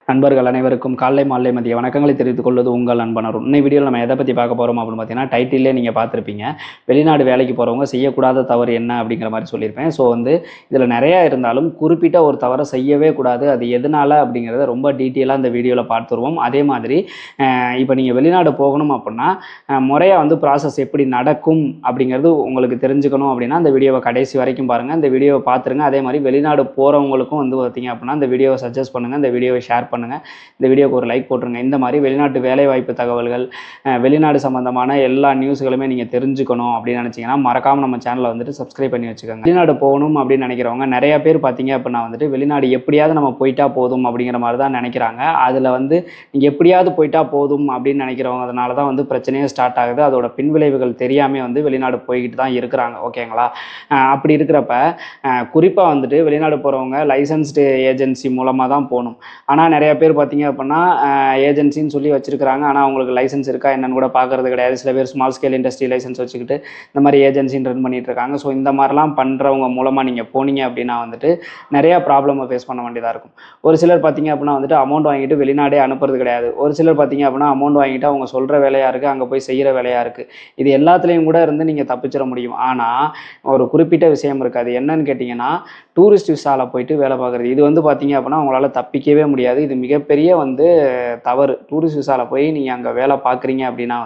நண்பர்கள் அனைவருக்கும் காலை மாலை மதிய வணக்கங்களை தெரிவித்துக் கொள்வது உங்கள் நண்பன் அருண். இன்னை வீடியோவில் நம்ம எதை பற்றி பார்க்க போகிறோம் அப்படின்னு பார்த்தீங்கன்னா, டைட்டிலே நீங்கள் பார்த்துருப்பீங்க. வெளிநாடு வேலைக்கு போகிறவங்க செய்யக்கூடாத தவறு என்ன அப்படிங்கிற மாதிரி சொல்லியிருப்பேன். ஸோ இதில் நிறையா இருந்தாலும் குறிப்பிட்ட ஒரு தவறை செய்யவே கூடாது. அது எதனால் அப்படிங்கிறத ரொம்ப டீட்டெயிலாக இந்த வீடியோவில் பார்த்துருவோம். அதே மாதிரி இப்போ நீங்கள் வெளிநாடு போகணும் அப்படின்னா முறையாக ப்ராசஸ் எப்படி நடக்கும் அப்படிங்கிறது உங்களுக்கு தெரிஞ்சுக்கணும் அப்படின்னா அந்த வீடியோவை கடைசி வரைக்கும் பாருங்கள். இந்த வீடியோவை பார்த்துருங்க. அதே மாதிரி வெளிநாடு போகிறவங்களுக்கும் பார்த்தீங்க அப்படின்னா இந்த வீடியோவை சஜஸ்ட் பண்ணுங்கள், இந்த வீடியோவை ஷேர் பண்ணுங்கள், இந்த வீடியோக்கு ஒரு லைக் போட்டுருங்க. இந்த மாதிரி வெளிநாட்டு வேலைவாய்ப்பு தகவல்கள், வெளிநாடு சம்பந்தமான எல்லா நியூஸ்களுமே நீங்கள் தெரிஞ்சுக்கணும் அப்படின்னு நினச்சிங்கன்னா மறக்காமல் நம்ம சேனலை சப்ஸ்கிரைப் பண்ணி வச்சுக்கோங்க. வெளிநாடு போகணும் அப்படின்னு நினைக்கிறவங்க நிறைய பேர் பார்த்தீங்க அப்படின்னா வெளிநாடு எப்படியாவது நம்ம போயிட்டா போதும் அப்படிங்கிற மாதிரி தான் நினைக்கிறாங்க. அதில் நீங்கள் எப்படியாவது போயிட்டா போதும் அப்படின்னு நினைக்கிறவங்க அதனால தான் பிரச்சனையே ஸ்டார்ட் ஆகுது. அதோட பின்விளைவுகள் தெரியாமல் வெளிநாடு போய்கிட்டு தான் இருக்கிறாங்க. ஓகேங்களா? அப்படி இருக்கிறப்ப குறிப்பாக வெளிநாடு போகிறவங்க லைசன்ஸ்டு ஏஜென்சி மூலமாக தான் போகணும். ஆனால் நிறைய பேர் பார்த்தீங்க அப்படின்னா ஏஜென்சின்னு சொல்லி வச்சுருக்கிறாங்க. ஆனால் அவங்களுக்கு லைசன்ஸ் இருக்கா என்னன்னு கூட பார்க்குறது கிடையாது. சில பேர் ஸ்மால் ஸ்கேல் இண்டஸ்ட்ரி லைசன்ஸ் வச்சுக்கிட்டு இந்த மாதிரி ஏஜென்சின்னு ரன் பண்ணிட்டு இருக்காங்க. ஸோ இந்த மாதிரிலாம் பண்ணுறவங்க மூலமாக நீங்கள் போனீங்க அப்படின்னா நிறையா ப்ராப்ளமை ஃபேஸ் பண்ண வேண்டியதாக இருக்கும். ஒரு சிலர் பார்த்தீங்க அப்படின்னா அமௌண்ட் வாங்கிட்டு வெளிநாடே அனுப்புறது கிடையாது. ஒரு சிலர் பார்த்தீங்க அப்படின்னா அமௌண்ட் வாங்கிட்டு அவங்க சொல்கிற வேலையாக இருக்குது, அங்கே போய் செய்கிற வேலையாக இருக்குது. இது எல்லாத்துலேயும் கூட நீங்கள் தப்பிச்சிட முடியும். ஆனால் ஒரு குறிப்பிட்ட விஷயம் இருக்காது. என்னன்னு கேட்டிங்கன்னா, டூரிஸ்ட் விசாவில் போயிட்டு வேலை பார்க்குறது. இது பார்த்தீங்க அப்படின்னா உங்களால் தப்பிக்கவே முடியாது. இது மிகப்பெரிய தவறு. டூரிஸ்ட் விசாவில் போய் நீங்கள் அங்கே வேலை பார்க்குறீங்க அப்படின்னா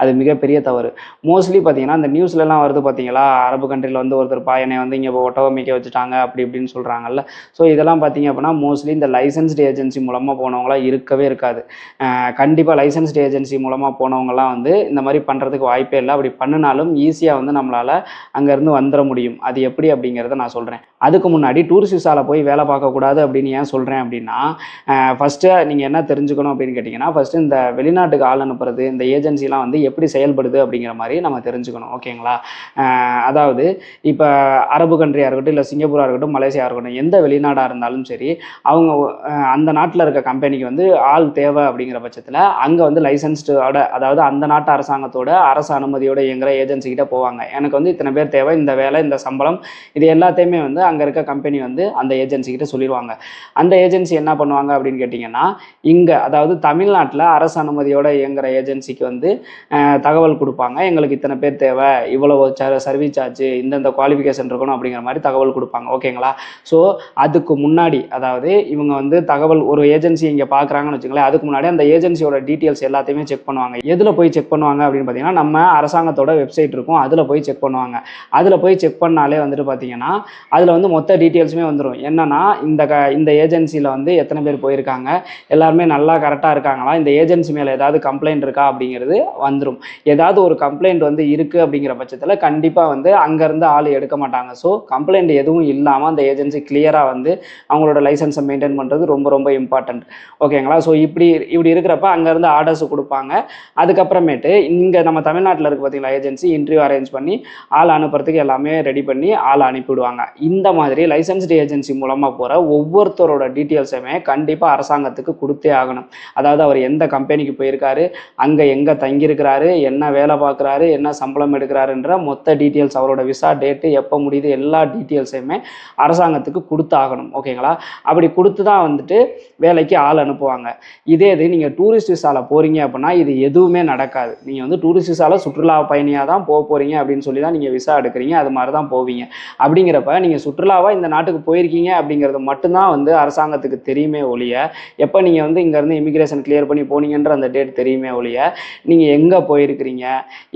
அது மிகப்பெரிய தவறு. மோஸ்ட்லி பார்த்தீங்கன்னா இந்த நியூஸ்லலாம் வருது பார்த்தீங்களா, அரபு கண்ட்ரியில் ஒருத்தர் என்னை இங்கே ஒட்டகம் மேய்க்க வச்சுட்டாங்க அப்படி இப்படின்னு சொல்கிறாங்கல்ல. ஸோ இதெல்லாம் பார்த்தீங்க அப்படின்னா மோஸ்ட்லி இந்த லைசன்ஸ்டு ஏஜென்சி மூலமாக போனவங்களாம் இருக்கவே இருக்காது. கண்டிப்பாக லைசன்ஸ்டு ஏஜென்சி மூலமாக போனவங்கலாம் இந்த மாதிரி பண்ணுறதுக்கு வாய்ப்பே இல்லை. அப்படி பண்ணினாலும் ஈஸியாக நம்மளால் அங்கேருந்து வந்துட முடியும். அது எப்படி அப்படிங்கிறத நான் சொல்கிறேன். அதுக்கு முன்னாடி டூரிஸ்ட் விசாவில் போய் வேலை பார்க்கக்கூடாது அப்படின்னு ஏன் சொல்கிறேன் அப்படின்னா, ஃபஸ்ட்டு நீங்கள் என்ன தெரிஞ்சுக்கணும் அப்படின்னு கேட்டிங்கன்னா, ஃபஸ்ட்டு இந்த வெளிநாட்டுக்கு ஆள் அனுப்புறது, இந்த ஏஜென்சிலாம் எப்படி செயல்படுது அப்படிங்கிற மாதிரி நம்ம தெரிஞ்சுக்கணும். ஓகேங்களா? அதாவது இப்போ அரபு கண்ட்ரியாக இருக்கட்டும், இல்லை சிங்கப்பூராக இருக்கட்டும், மலேசியா இருக்கட்டும், எந்த வெளிநாடாக இருந்தாலும் சரி, அவங்க அந்த நாட்டில் இருக்க கம்பெனிக்கு ஆள் தேவை அப்படிங்கிற பட்சத்தில் அங்கே லைசன்ஸ்டோட, அதாவது அந்த நாட்டு அரசாங்கத்தோட அரசு அனுமதியோட இயங்குகிற ஏஜென்சிக்கிட்ட போவாங்க. எனக்கு இத்தனை பேர் தேவை, இந்த வேலை, இந்த சம்பளம், இது எல்லாத்தையுமே அங்கே இருக்க கம்பெனி அந்த ஏஜென்சிக்கிட்ட சொல்லிடுவாங்க. அந்த ஏஜென்சி என்ன பண்ணுவாங்க அப்படின்னு கேட்டிங்கன்னா, இங்கே அதாவது தமிழ்நாட்டில் அரசு அனுமதியோட இயங்குகிற ஏஜென்சிக்கு தகவல் கொடுப்பாங்க. எங்களுக்கு இத்தனை பேர் தேவை, இவ்வளோ சர்வீஸ் சார்ஜ், இந்தந்த குவாலிஃபிகேஷன் இருக்கணும் அப்படிங்கிற மாதிரி தகவல் கொடுப்பாங்க. ஓகேங்களா? ஸோ அதுக்கு முன்னாடி, அதாவது இவங்க தகவல் ஒரு ஏஜென்சி இங்கே பார்க்குறாங்கன்னு வச்சுங்களேன், அதுக்கு முன்னாடி அந்த ஏஜென்சியோட டீட்டெயில்ஸ் எல்லாத்தையுமே செக் பண்ணுவாங்க. எதில் போய் செக் பண்ணுவாங்க அப்படின்னு பார்த்தீங்கன்னா, நம்ம அரசாங்கத்தோட வெப்சைட் இருக்கும், அதில் போய் செக் பண்ணுவாங்க. அதில் போய் செக் பண்ணாலே பார்த்தீங்கன்னா அதில் மொத்த டீட்டெயில்ஸுமே வந்துடும். என்னன்னா இந்த ஏஜென்சியில் எத்தனை பேர் போயிருக்காங்க, எல்லாருமே நல்லா கரெக்டாக இருக்காங்களா, இந்த ஏஜென்சி மேலே ஏதாவது கம்ப்ளைண்ட் இருக்கா அப்படிங்கிறது வந்துடும். ஏதாவது ஒரு கம்ப்ளைண்ட் இருக்குது அப்படிங்கிற பட்சத்தில் கண்டிப்பாக அங்கேருந்து ஆள் எடுக்க மாட்டாங்க. ஸோ கம்ப்ளைண்ட் எதுவும் இல்லாமல் அந்த ஏஜென்சி கிளியராக அவங்களோட லைசன்ஸை மெயின்டைன் பண்ணுறது ரொம்ப ரொம்ப இம்பார்ட்டண்ட். ஓகேங்களா? ஸோ இப்படி இருக்கிறப்ப அங்கேருந்து ஆர்டர்ஸ் கொடுப்பாங்க. அதுக்கப்புறமேட்டு இங்கே நம்ம தமிழ்நாட்டில் இருக்க பார்த்தீங்களா ஏஜென்சி, இன்டர்வியூ அரேஞ்ச் பண்ணி ஆள் அனுப்புறதுக்கு எல்லாமே ரெடி பண்ணி ஆள் அனுப்பிவிடுவாங்க. இந்த மாதிரி லைசன்ஸ்டு ஏஜென்சி மூலமாக போகிற ஒவ்வொருத்தரோட டீட்டெயில்ஸுமே கண்டிப்பாக அரசாங்கத்துக்கு கொடுத்தே ஆகணும். அதாவது அவர் எந்த கம்பெனிக்கு போயிருக்காரு, அங்கே எங்கே தங்கியிருக்கிறாரு, என்ன வேலை பார்க்குறாரு, என்ன சம்பளம் எடுக்கிறாருன்ற மொத்த டீட்டெயில்ஸ், அவரோட விசா டேட்டு எப்போ முடியுது, எல்லா டீட்டெயில்ஸையுமே அரசாங்கத்துக்கு கொடுத்து ஆகணும். ஓகேங்களா? அப்படி கொடுத்து தான் வேலைக்கு ஆள் அனுப்புவாங்க. இதே இது நீங்கள் டூரிஸ்ட் விசாவில் போகிறீங்க அப்படின்னா இது எதுவுமே நடக்காது. நீங்கள் டூரிஸ்ட் விசாவில் சுற்றுலா பயணியாக தான் போகிறீங்க அப்படின்னு சொல்லி தான் நீங்கள் விசா எடுக்கிறீங்க, அது மாதிரி தான் போவீங்க. அப்படிங்கிறப்ப நீங்கள் சுற்றுலாவாக இந்த நாட்டுக்கு போயிருக்கீங்க அப்படிங்கிறது மட்டும்தான் அரசாங்கத்துக்கு தெரியுமே ஒழிய, எப்போ நீங்கள் இங்கேருந்து இமிக்ரேஷன் கிளியர் பண்ணி போனீங்கன்ற அந்த டேட் தெரியுமே ஒழிய, நீங்கள் எங்கே போயிருக்கிறீங்க,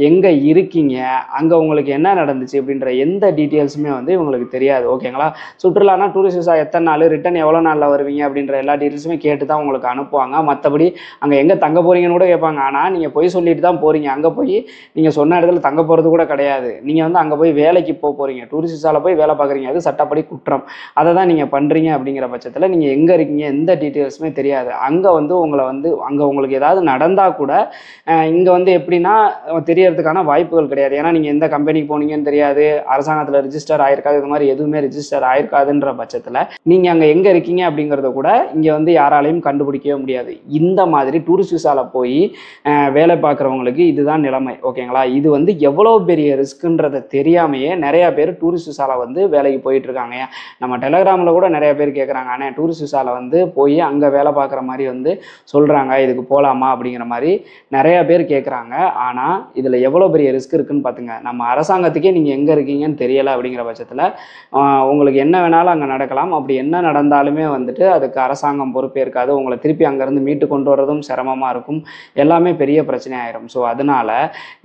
எங்கே இருக்கீங்க, அங்கே உங்களுக்கு என்ன நடந்துச்சு அப்படின்ற எந்த டீட்டெயில்ஸுமே இவங்களுக்கு தெரியாது. ஓகேங்களா? சுற்றுலானா டூரிஸ்ட் விசா எத்தனை நாள், ரிட்டன் எவ்வளோ நாளில் வருவீங்க அப்படின்ற எல்லா டீட்டெயில்ஸுமே கேட்டு தான் உங்களுக்கு அனுப்புவாங்க. மற்றபடி அங்கே எங்கே தங்க போகிறீங்கன்னு கூட கேட்பாங்க. ஆனால் நீங்கள் போய் சொல்லிட்டு தான் போகிறீங்க. அங்கே போய் நீங்கள் சொன்ன இடத்துல தங்க போகிறது கூட கிடையாது. நீங்கள் அங்கே போய் வேலைக்கு போகிறீங்க, டூரிஸ்ட் விசாவில் போய் வேலை பார்க்குறீங்க, அது சட்டப்படி குற்றம். அதை தான் நீங்கள் பண்ணுறீங்க. அப்படிங்கிற பட்சத்தில் நீங்கள் எங்கே இருக்கீங்க, எந்த டீட்டெயில்ஸுமே தெரியாது. அங்கே உங்களை அங்கே உங்களுக்கு ஏதாவது நடந்தால் கூட இங்கே எப்படின்னா தெரியறதுக்கான வாய்ப்புகள் கிடையாது. ஏன்னா நீங்கள் எந்த கம்பெனிக்கு போனீங்கன்னு தெரியாது, அரசாங்கத்தில் ரிஜிஸ்டர் ஆயிருக்காது, இது மாதிரி எதுவுமே ரிஜிஸ்டர் ஆயிருக்காதுன்ற பட்சத்தில் நீங்கள் அங்கே எங்கே இருக்கீங்க அப்படிங்கிறத கூட இங்கே யாராலையும் கண்டுபிடிக்கவே முடியாது. இந்த மாதிரி டூரிஸ்ட் விசாவில் போய் வேலை பார்க்குறவங்களுக்கு இதுதான் நிலைமை. ஓகேங்களா? இது எவ்வளோ பெரிய ரிஸ்க்குன்றதை தெரியாமையே நிறையா பேர் டூரிஸ்ட் விசாவில் வேலைக்கு போயிட்டு போயிட்டுருக்காங்க. நம்ம டெலகிராமில் கூட நிறைய பேர் கேட்குறாங்க, ஆனால் டூரிஸ்ட் விசாவில் வந்து போய் அங்கே வேலை பார்க்குற மாதிரி வந்து சொல்கிறாங்க, இதுக்கு போகலாமா அப்படிங்கிற மாதிரி நிறையா பேர் கேட்குறாங்க. ஆனால் இதில் எவ்வளோ பெரிய ரிஸ்க் இருக்குதுன்னு பார்த்துங்க. நம்ம அரசாங்கத்துக்கே நீங்கள் எங்கே இருக்கீங்கன்னு தெரியலை அப்படிங்கிற பட்சத்தில் உங்களுக்கு என்ன வேணாலும் அங்கே நடக்கலாம். அப்படி என்ன நடந்தாலுமே வந்துட்டு அதுக்கு அரசாங்கம் பொறுப்பேற்காது. உங்களை திருப்பி அங்கேருந்து மீட்டு கொண்டு வரதும் சிரமமாக இருக்கும். எல்லாமே பெரிய பிரச்சனை ஆயிரும். ஸோ அதனால்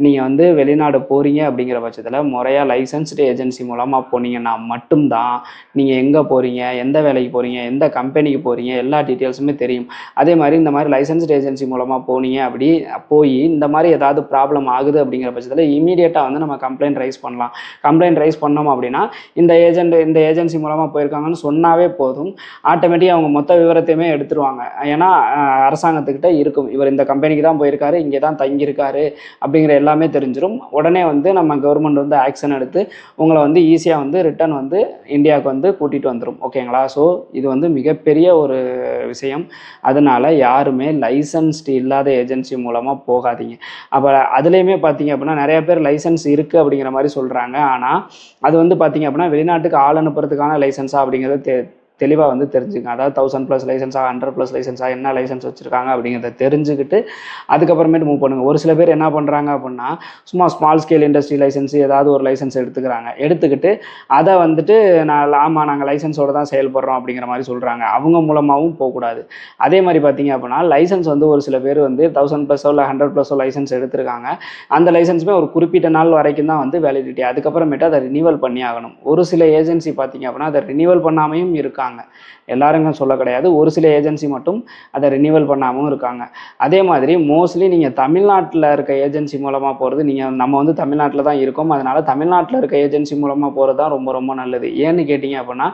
நீங்கள் வந்து வெளிநாடு போகிறீங்க அப்படிங்கிற பட்சத்தில் முறையாக லைசன்ஸ்டு ஏஜென்சி மூலமாக போனீங்கன்னா மட்டும்தான் நீங்கள் எங்கே போகிறீங்க, எந்த வேலைக்கு போகிறீங்க, எந்த கம்பெனிக்கு போகிறீங்க, எல்லா டீட்டெயில்ஸுமே தெரியும். அதே மாதிரி இந்த மாதிரி லைசன்ஸ்டு ஏஜென்சி மூலமாக போனீங்க அப்படி போய் இந்த மாதிரி ஏதாவது ப்ராப்ளம் ஆகுது அப்படிங்கிற பட்சத்தில் இமீடியட்டாக வந்து நம்ம கம்ப்ளைண்ட் ரைஸ் பண்ணலாம். கம்ப்ளைண்ட் ரைஸ் பண்ணோம் அப்படின்னா இந்த ஏஜென்சி மூலமாக போயிருக்காங்கன்னு சொன்னாவே போதும், ஆட்டோமேட்டிக்காக அவங்க மொத்த விவரத்தையுமே எடுத்துருவாங்க. ஏன்னா அரசாங்கத்துக்கிட்ட இருக்கும், இவர் இந்த கம்பெனிக்கு தான் போயிருக்காரு, இங்கே தான் தங்கியிருக்காரு அப்படிங்கிற எல்லாமே தெரிஞ்சிடும். உடனே வந்து நம்ம கவர்மெண்ட் வந்து ஆக்ஷன் எடுத்து உங்களை வந்து ஈஸியாக வந்து ரிட்டர்ன் வந்து இந்தியாவுக்கு வந்து கூட்டிகிட்டு வந்துடும். ஓகேங்களா? ஸோ இது வந்து மிகப்பெரிய ஒரு விஷயம். அதனால் யாருமே லைசன்ஸ்டு இல்லாத ஏஜென்சி மூலமாக போகாதீங்க. அப்போ அதுலேயுமே பார்த்தீங்க அப்படின்னா நிறைய பேர் லைசன்ஸ் இருக்குது அப்படிங்கிற மாதிரி சொல்கிறாங்க. ஆனால் அது வந்து பார்த்தீங்க அப்படின்னா வெளிநாட்டுக்கு ஆள் அனுப்புறதுக்கான லைசன்ஸா அப்படிங்கிறது தெளிவாக வந்து தெரிஞ்சுங்க. அதாவது 1000+ லைசன்ஸா 100+ லைசன்ஸா என்ன லைசன்ஸ் வச்சுருக்காங்க அப்படிங்கிறத தெரிஞ்சுக்கிட்டு அதுக்கப்புறமேட்டு மூவ் பண்ணுங்கள். ஒரு சில பேர் என்ன பண்ணுறாங்க அப்படின்னா சும்மா ஸ்மால் ஸ்கேல் இண்டஸ்ட்ரி லைசன்ஸ் ஏதாவது ஒரு லைசன்ஸ் எடுத்துக்கிட்டு அதை வந்துட்டு ஆமாம் நாங்கள் லைசன்ஸோடு தான் செயல்படுறோம் அப்படிங்கிற மாதிரி சொல்கிறாங்க. அவங்க மூலமாகவும் போகக்கூடாது. அதே மாதிரி பார்த்தீங்க அப்படின்னா லைசன்ஸ் வந்து ஒரு சில பேர் வந்து 1000+ இல்லை 100+ லைசன்ஸ் எடுத்திருக்காங்க. அந்த லைசன்ஸுமே ஒரு குறிப்பிட்ட நாள் வரைக்கும் தான் வந்து வேலிடிட்டி. அதுக்கப்புறமேட்டு அதை ரினிவல் பண்ணி ஆகணும். ஒரு சில ஏஜென்சி பார்த்தீங்க அப்படின்னா அதை ரினிவல் பண்ணாமையும் இருக்காங்க. எல்லாருக்கும் சொல்ல கிடையாது, ஒரு சில ஏஜென்சி மட்டும் அதை ரினிவல் பண்ணாமல் இருக்காங்க. அதே மாதிரி மோஸ்ட்லி நீங்கள் தமிழ்நாட்டில் இருக்க ஏஜென்சி மூலமாக போகிறது, நம்ம வந்து தமிழ்நாட்டில் தான் இருக்கோம், அதனால் தமிழ்நாட்டில் இருக்க ஏஜென்சி மூலமாக போகிறது தான் ரொம்ப ரொம்ப நல்லது. ஏன்னு கேட்டிங்க அப்படின்னா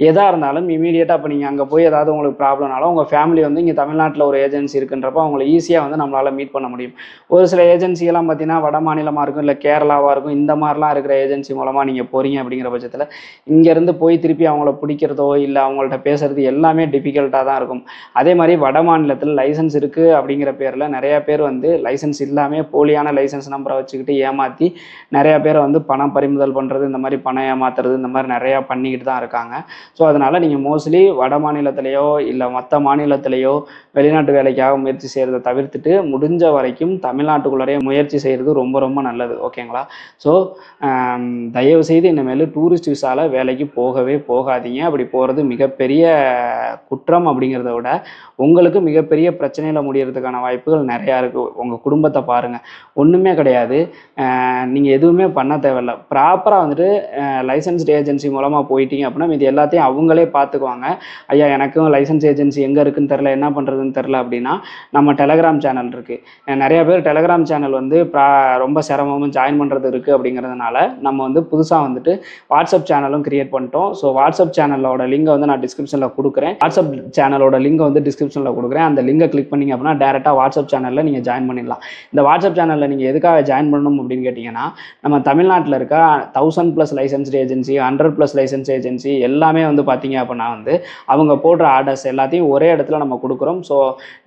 எதாக இருந்தாலும் இமீடியட்டாக இப்போ நீங்கள் அங்கே போய் ஏதாவது உங்களுக்கு ப்ராப்ளம்னாலும் உங்கள் ஃபேமிலி வந்து இங்கே தமிழ்நாட்டில் ஒரு ஏஜென்சி இருக்குன்றப்போ அவங்களை ஈஸியாக வந்து நம்மளால் மீட் பண்ண முடியும். ஒரு சில ஏஜென்சியெல்லாம் பார்த்தீங்கன்னா வட மாநிலமாக இருக்கும், இல்லை கேரளாவாக இருக்கும், இந்த மாதிரிலாம் இருக்கிற ஏஜென்சி மூலமாக நீங்கள் போகிறீங்க அப்படிங்கிற பட்சத்தில் இங்கேருந்து போய் திருப்பி அவங்கள பிடிக்கிறதோ இல்லை அவங்கள்ட்ட பேசுறது எல்லாமே டிஃபிகல்ட்டாக தான் இருக்கும். அதே மாதிரி வட மாநிலத்தில் லைசன்ஸ் இருக்குது அப்படிங்கிற பேரில் நிறையா பேர் வந்து லைசன்ஸ் இல்லாமல் போலியான லைசன்ஸ் நம்பரை வச்சுக்கிட்டு ஏமாற்றி நிறையா பேரை வந்து பணம் பறிமுதல் பண்ணுறது, இந்த மாதிரி பணம் ஏமாத்துறது, இந்த மாதிரி நிறையா பண்ணிக்கிட்டு தான் இருக்காங்க. ஸோ அதனால் நீங்கள் மோஸ்ட்லி வட மாநிலத்திலேயோ இல்லை மற்ற மாநிலத்திலேயோ வெளிநாட்டு வேலைக்காக முயற்சி செய்கிறத தவிர்த்துட்டு முடிஞ்ச வரைக்கும் தமிழ்நாட்டுக்குள்ளேயே முயற்சி செய்கிறது ரொம்ப ரொம்ப நல்லது. ஓகேங்களா? ஸோ தயவுசெய்து இனிமேல் டூரிஸ்ட் விசாவில் வேலைக்கு போகவே போகாதீங்க. அப்படி போகிறது மிகப்பெரிய குற்றம் அப்படிங்கிறத விட உங்களுக்கு மிகப்பெரிய பிரச்சனையில் முடியறதுக்கான வாய்ப்புகள் நிறையா இருக்குது. உங்கள் குடும்பத்தை பாருங்கள், ஒன்றுமே கிடையாது, நீங்கள் எதுவுமே பண்ண தேவையில்லை. ப்ராப்பராக வந்துட்டு லைசன்ஸ்டு ஏஜென்சி மூலமாக போயிட்டீங்க அப்படின்னா இது எல்லாத்தையும் அவங்களே பார்த்துக்குவாங்க. ஐயா எனக்கும் லைசன்ஸ் ஏஜென்சி எங்கே இருக்குன்னு தெரில, என்ன பண்ணுறதுன்னு தெரில அப்படின்னா நம்ம டெலகிராம் சேனல் இருக்குது. நிறைய பேர் டெலகிராம் சேனல் வந்து ரொம்ப சிரமமும் ஜாயின் பண்ணுறது இருக்குது அப்படிங்கிறதுனால நம்ம வந்து புதுசாக வந்துட்டு வாட்ஸ்அப் சேனலும் கிரியேட் பண்ணிட்டோம். ஸோ வாட்ஸ்அப் சேனலோட லிங்கை வந்து நான் டிஸ்கிரிப்ஷனில் கொடுக்குறேன். வாட்ஸ்அப் சேனலோட லிங்கை வந்து டிஸ்கிரிப்ஷனில் கொடுக்குறேன். அந்த லிங்கை கிளிக் பண்ணிங்க அப்படின்னா டேரெக்டாக வாட்ஸ்அப் சேனலில் நீங்கள் ஜாயின் பண்ணிடலாம். இந்த வாட்ஸ்அப் சேனலில் நீங்கள் எதுக்காக ஜாயின் பண்ணணும் அப்படின்னு கேட்டிங்கன்னா நம்ம தமிழ்நாட்டில் இருக்க 1000+ லைசன்ஸ்டு ஏஜென்சி 100+ லைசன்ஸ் ஏஜென்சி எல்லாமே வந்து பார்த்தீங்க அப்படின்னா வந்து அவங்க போடுற ஆர்டர்ஸ் எல்லாத்தையும் ஒரே இடத்துல நம்ம கொடுக்குறோம். ஸோ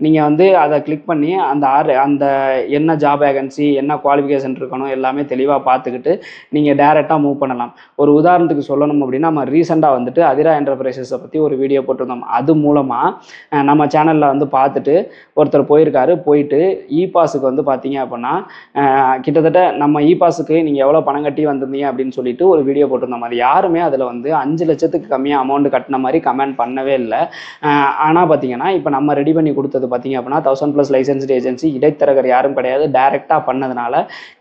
நீங்கள் வந்து அதை கிளிக் பண்ணி அந்த என்ன ஜாப் வேகன்சி என்ன குவாலிஃபிகேஷன் இருக்கணும் எல்லாமே தெளிவாக பார்த்துக்கிட்டு நீங்கள் டேரெக்டாக மூவ் பண்ணலாம். ஒரு உதாரணத்துக்கு சொல்லணும் அப்படின்னா நம்ம ரீசெண்டாக வந்துட்டு அதிரா என்டர்பிரைசஸை பற்றி ஒரு வீடியோ போட்டிருந்தோம். அது மூலமாக நம்ம சேனலில் வந்து பார்த்துட்டு ஒருத்தர் போயிட்டு இ-பாஸுக்கு வந்து பார்த்தீங்க அப்படின்னா கிட்டத்தட்ட நம்ம இ-பாஸுக்கு நீங்கள் எவ்வளோ பணம் கட்டி வந்திருந்தீங்க அப்படின்னு சொல்லிட்டு ஒரு வீடியோ போட்டிருந்தோம். அது யாருமே அதில் வந்து 5 லட்சத்துக்கு கம்மியாக அமௌண்ட் கட்டின மாதிரி கமெண்ட் பண்ணவே இல்லை. ஆனால் பார்த்தீங்கன்னா இப்போ நம்ம ரெடி பண்ணி கொடுத்தது பார்த்தீங்க அப்படின்னா 1000+ லைசன்ஸ்டு ஏஜென்சி இடைத்தரகர் யாரும் கிடையாது, டைரெக்டாக பண்ணதுனால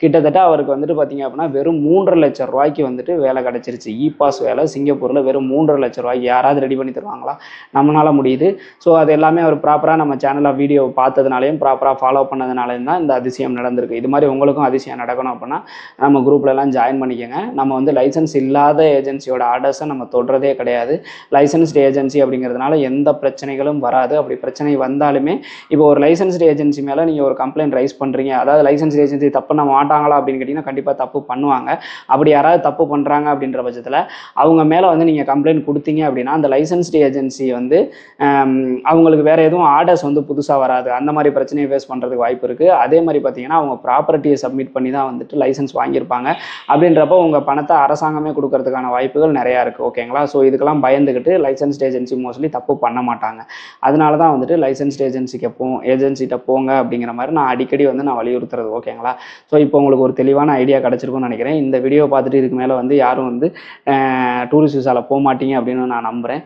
கிட்டத்தட்ட அவருக்கு வந்துட்டு பார்த்தீங்க அப்படின்னா வெறும் 3.5 லட்சம் ரூபாய்க்கு வந்துட்டு வேலை கிடச்சிருச்சு. இ-பாஸ் வேலை சிங்கப்பூரில் வெறும் 3.5 லட்சம் ரூபாய்க்கு யாராவது ரெடி பண்ணி தருவாங்களா? நம்மளால முடியுது. ஸோ அது எல்லாமே அவர் ப்ராப்பராக நம்ம சேனலில் வீடியோ பார்த்ததுனாலையும் ப்ராப்பராக ஃபாலோ பண்ணதுனாலையும் தான் இந்த அதிசயம் நடந்திருக்கு. இது மாதிரி உங்களுக்கும் அதிசயம் நடக்கணும் அப்படின்னா நம்ம குரூப்லலாம் ஜாயின் பண்ணிக்கோங்க. நம்ம வந்து லைசன்ஸ் இல்லாத ஏஜென்சியோட ஆர்டர்ஸை நம்ம தொடுறதே கிடையாது. லைசன்ஸ்டு ஏஜென்சி அப்படிங்கிறதுனால எந்த பிரச்சனைகளும் வராது. அப்படி பிரச்சனை வந்தாலுமே இப்போ ஒரு லைசன்ஸ்டு ஏஜென்சி மேலே நீங்கள் ஒரு கம்ப்ளைண்ட் ரைஸ் பண்ணுறீங்க, அதாவது லைசன்ஸ்டு ஏஜென்சி தப்பு பண்ண மாட்டாங்களா அப்படின்னு கேட்டிங்கன்னா கண்டிப்பாக தப்பு பண்ணுவாங்க. அப்படி யாராவது தப்பு பண்ணுறாங்க அப்படின்ற பட்சத்தில் அவங்க மேலே வந்து நீங்கள் கம்ப்ளைண்ட் கொடுத்தீங்க அப்படின்னா அந்த அந்த லைசன்ஸ்டு ஏஜென்சி வந்து அவங்களுக்கு வேறு எதுவும் ஆர்டர்ஸ் வந்து புதுசாக வராது, அந்த மாதிரி பிரச்சனையை ஃபேஸ் பண்ணுறதுக்கு வாய்ப்பு இருக்குது. அதே மாதிரி பார்த்தீங்கன்னா அவங்க ப்ராப்பர்ட்டியை சப்மிட் பண்ணி தான் வந்துட்டு லைசன்ஸ் வாங்கியிருப்பாங்க. அப்படின்றப்போ உங்கள் பணத்தை அரசாங்கமே கொடுக்கறதுக்கான வாய்ப்புகள் நிறையா இருக்குது. ஓகேங்களா? ஸோ இதுக்கெல்லாம் பயந்துக்கிட்டு லைசன்ஸ்டு ஏஜென்சி மோஸ்ட்லி தப்பு பண்ண மாட்டாங்க. அதனால தான் வந்துட்டு லைசன்ஸ்டு ஏஜென்சிகிட்ட போங்க அப்படிங்கிற மாதிரி நான் அடிக்கடி வந்து நான் வலியுறுத்துறது. ஓகேங்களா? ஸோ இப்போ உங்களுக்கு ஒரு தெளிவான ஐடியா கிடச்சிருக்கும்னு நினைக்கிறேன். இந்த வீடியோ பார்த்துட்டு இதுக்கு மேலே வந்து யாரும் வந்து டூரிஸ்ட் விசாவில் போக மாட்டீங்க அப்படின்னு நான் நம்புகிறேன்.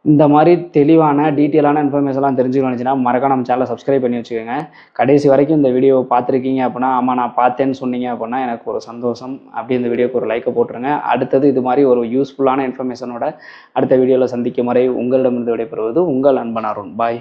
இந்த மாதிரி தெளிவான டீட்டெயிலான இன்ஃபர்மேஷன்லாம் தெரிஞ்சுக்கணும்னு நினச்சின்னா மறக்காம நம்ம சேனலை சப்ஸ்கிரைப் பண்ணி வச்சுக்கோங்க. கடைசி வரைக்கும் இந்த வீடியோவை பார்த்துருக்கீங்க அப்படின்னா, ஆமாம் நான் பார்த்தேன்னு சொன்னீங்க அப்படின்னா எனக்கு ஒரு சந்தோஷம். அப்படி இந்த வீடியோக்கு ஒரு லைக்கை போட்டுருங்க. அடுத்தது இது மாதிரி ஒரு யூஸ்ஃபுல்லான இன்ஃபர்மேஷனோட அடுத்த வீடியோவில் சந்திக்கும் வரை உங்களிடமிருந்து விடைபெறுவது உங்கள் அன்பன் அருண். பாய்.